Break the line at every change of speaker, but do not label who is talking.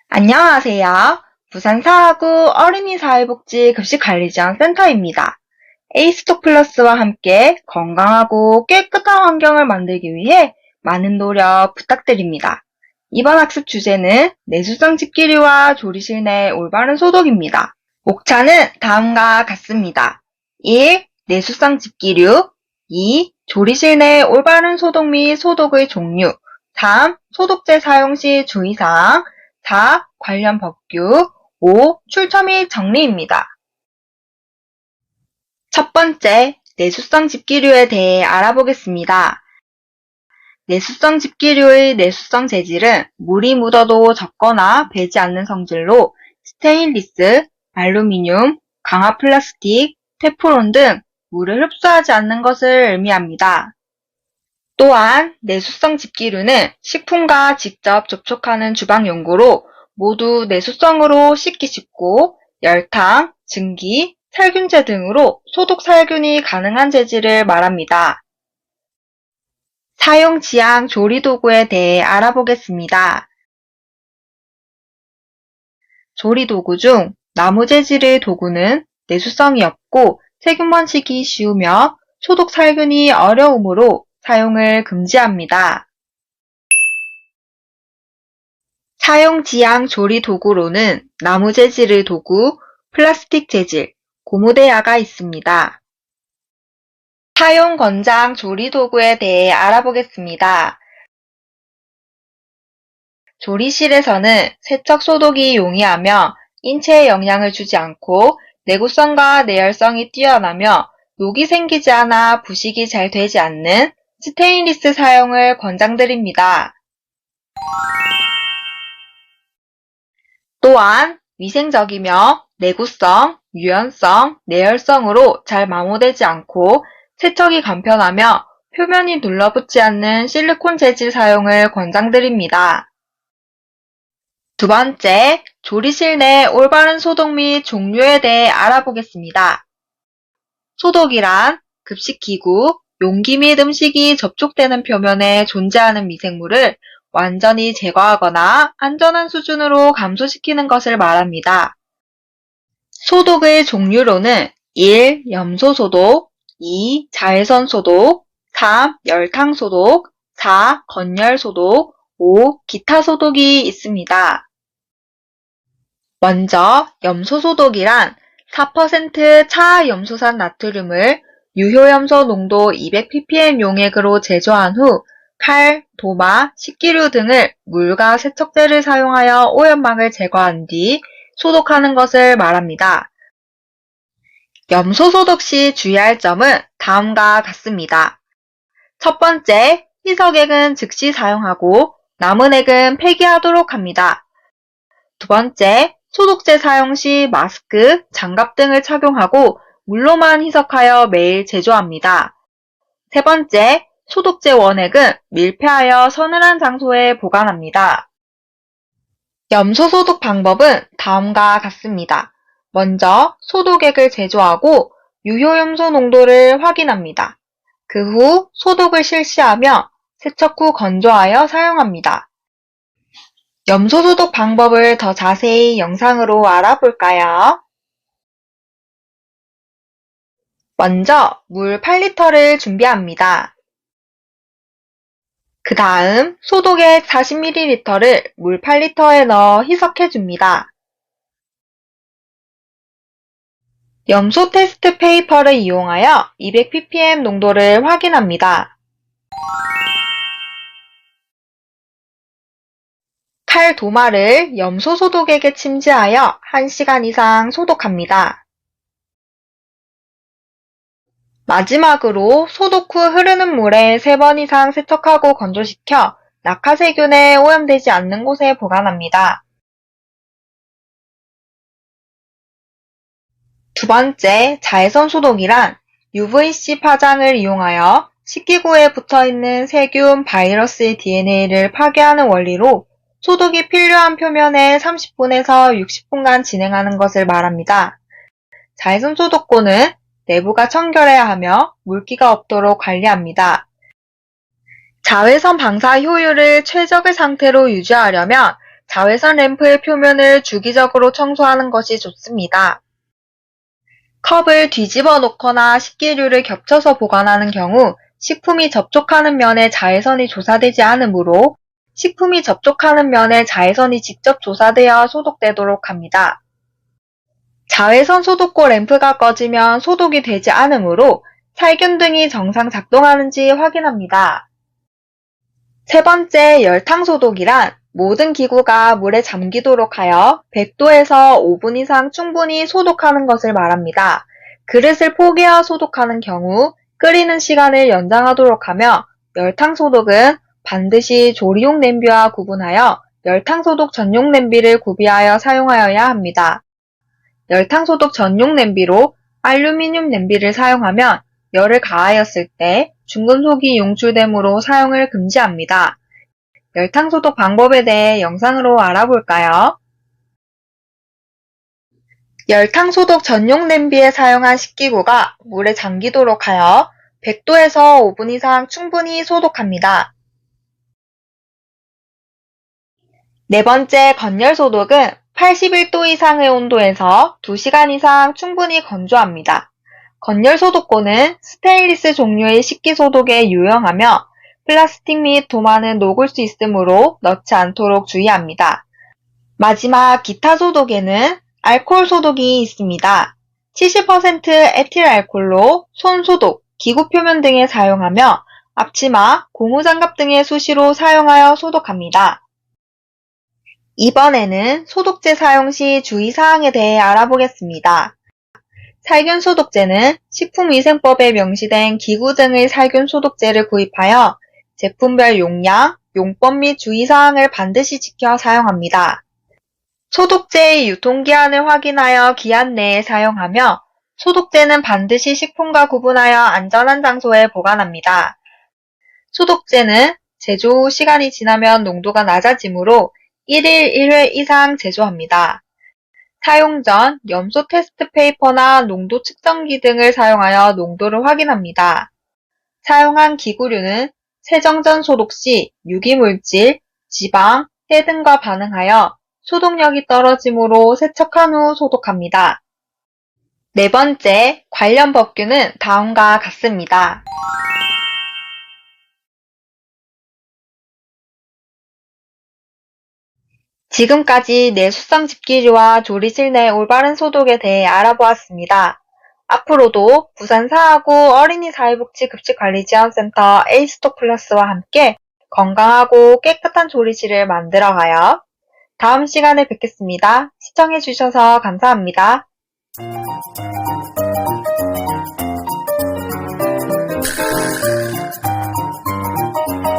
안녕하세요. 부산 사하구 어린이사회복지 급식관리지원 센터입니다. 에이스톡 플러스와 함께 건강하고 깨끗한 환경을 만들기 위해 많은 노력 부탁드립니다. 이번 학습 주제는 내수성 집기류와 조리실 내 올바른 소독입니다. 목차는 다음과 같습니다. 1. 내수성 집기류 2. 조리실 내 올바른 소독 및 소독의 종류 3. 소독제 사용 시 주의사항 4. 관련 법규 5. 출처 및 정리입니다. 첫 번째, 내수성 집기류에 대해 알아보겠습니다. 내수성 집기류의 내수성 재질은 물이 묻어도 젖거나 배지 않는 성질로 스테인리스, 알루미늄, 강화 플라스틱, 테프론 등 물을 흡수하지 않는 것을 의미합니다. 또한 내수성 집기류는 식품과 직접 접촉하는 주방용구로 모두 내수성으로 씻기 쉽고 열탕, 증기, 살균제 등으로 소독 살균이 가능한 재질을 말합니다. 사용 지향 조리도구에 대해 알아보겠습니다. 조리도구 중 나무 재질의 도구는 내수성이 없고 세균 번식이 쉬우며 소독 살균이 어려우므로 사용을 금지합니다. 사용 지향 조리 도구로는 나무 재질의 도구, 플라스틱 재질, 고무대야가 있습니다. 사용 권장 조리 도구에 대해 알아보겠습니다. 조리실에서는 세척 소독이 용이하며 인체에 영향을 주지 않고 내구성과 내열성이 뛰어나며 녹이 생기지 않아 부식이 잘 되지 않는 스테인리스 사용을 권장드립니다. 또한 위생적이며 내구성, 유연성, 내열성으로 잘 마모되지 않고 세척이 간편하며 표면이 눌러붙지 않는 실리콘 재질 사용을 권장드립니다. 두 번째, 조리실 내 올바른 소독 및 종류에 대해 알아보겠습니다. 소독이란 급식기구, 용기 및 음식이 접촉되는 표면에 존재하는 미생물을 완전히 제거하거나 안전한 수준으로 감소시키는 것을 말합니다. 소독의 종류로는 1. 염소소독 2. 자외선소독 3. 열탕소독 4. 건열소독 5. 기타소독이 있습니다. 먼저 염소소독이란 4% 차염소산 나트륨을 유효염소 농도 200ppm 용액으로 제조한 후 칼, 도마, 식기류 등을 물과 세척제를 사용하여 오염막을 제거한 뒤 소독하는 것을 말합니다. 염소 소독 시 주의할 점은 다음과 같습니다. 첫 번째, 희석액은 즉시 사용하고 남은 액은 폐기하도록 합니다. 두 번째, 소독제 사용 시 마스크, 장갑 등을 착용하고 물로만 희석하여 매일 제조합니다. 세 번째, 소독제 원액은 밀폐하여 서늘한 장소에 보관합니다. 염소 소독 방법은 다음과 같습니다. 먼저 소독액을 제조하고 유효염소 농도를 확인합니다. 그 후 소독을 실시하며 세척 후 건조하여 사용합니다. 염소 소독 방법을 더 자세히 영상으로 알아볼까요? 먼저 물 8리터를 준비합니다. 그 다음 소독액 40ml를 물 8리터에 넣어 희석해줍니다. 염소 테스트 페이퍼를 이용하여 200ppm 농도를 확인합니다. 칼 도마를 염소 소독액에 침지하여 1시간 이상 소독합니다. 마지막으로 소독 후 흐르는 물에 3번 이상 세척하고 건조시켜 낙하세균에 오염되지 않는 곳에 보관합니다. 두 번째, 자외선 소독이란 UVC 파장을 이용하여 식기구에 붙어있는 세균, 바이러스의 DNA를 파괴하는 원리로 소독이 필요한 표면에 30분에서 60분간 진행하는 것을 말합니다. 자외선 소독고는 내부가 청결해야 하며 물기가 없도록 관리합니다. 자외선 방사 효율을 최적의 상태로 유지하려면 자외선 램프의 표면을 주기적으로 청소하는 것이 좋습니다. 컵을 뒤집어 놓거나 식기류를 겹쳐서 보관하는 경우 식품이 접촉하는 면에 자외선이 조사되지 않으므로 식품이 접촉하는 면에 자외선이 직접 조사되어 소독되도록 합니다. 자외선 소독고 램프가 꺼지면 소독이 되지 않으므로 살균 등이 정상 작동하는지 확인합니다. 세 번째, 열탕 소독이란 모든 기구가 물에 잠기도록 하여 100도에서 5분 이상 충분히 소독하는 것을 말합니다. 그릇을 포개어 소독하는 경우 끓이는 시간을 연장하도록 하며 열탕 소독은 반드시 조리용 냄비와 구분하여 열탕 소독 전용 냄비를 구비하여 사용하여야 합니다. 열탕 소독 전용 냄비로 알루미늄 냄비를 사용하면 열을 가하였을 때 중금속이 용출되므로 사용을 금지합니다. 열탕 소독 방법에 대해 영상으로 알아볼까요? 열탕 소독 전용 냄비에 사용한 식기구가 물에 잠기도록 하여 100도에서 5분 이상 충분히 소독합니다. 네 번째, 건열 소독은 81도 이상의 온도에서 2시간 이상 충분히 건조합니다. 건열 소독고는 스테인리스 종류의 식기소독에 유용하며 플라스틱 및 도마는 녹을 수 있으므로 넣지 않도록 주의합니다. 마지막 기타 소독에는 알코올 소독이 있습니다. 70% 에틸 알코올로 손 소독, 기구 표면 등에 사용하며 앞치마, 고무장갑 등의 수시로 사용하여 소독합니다. 이번에는 소독제 사용 시 주의사항에 대해 알아보겠습니다. 살균 소독제는 식품위생법에 명시된 기구 등의 살균 소독제를 구입하여 제품별 용량, 용법 및 주의사항을 반드시 지켜 사용합니다. 소독제의 유통기한을 확인하여 기한 내에 사용하며 소독제는 반드시 식품과 구분하여 안전한 장소에 보관합니다. 소독제는 제조 후 시간이 지나면 농도가 낮아지므로 1일 1회 이상 제조합니다. 사용 전 염소 테스트 페이퍼나 농도 측정기 등을 사용하여 농도를 확인합니다. 사용한 기구류는 세정 전 소독 시 유기물질, 지방, 때 등과 반응하여 소독력이 떨어지므로 세척한 후 소독합니다. 네 번째, 관련 법규는 다음과 같습니다. 지금까지 내수성 집기류와 조리실 내 올바른 소독에 대해 알아보았습니다. 앞으로도 부산사하구 어린이 사회복지 급식관리지원센터 에이스톡 플러스와 함께 건강하고 깨끗한 조리실을 만들어가요. 다음 시간에 뵙겠습니다. 시청해주셔서 감사합니다.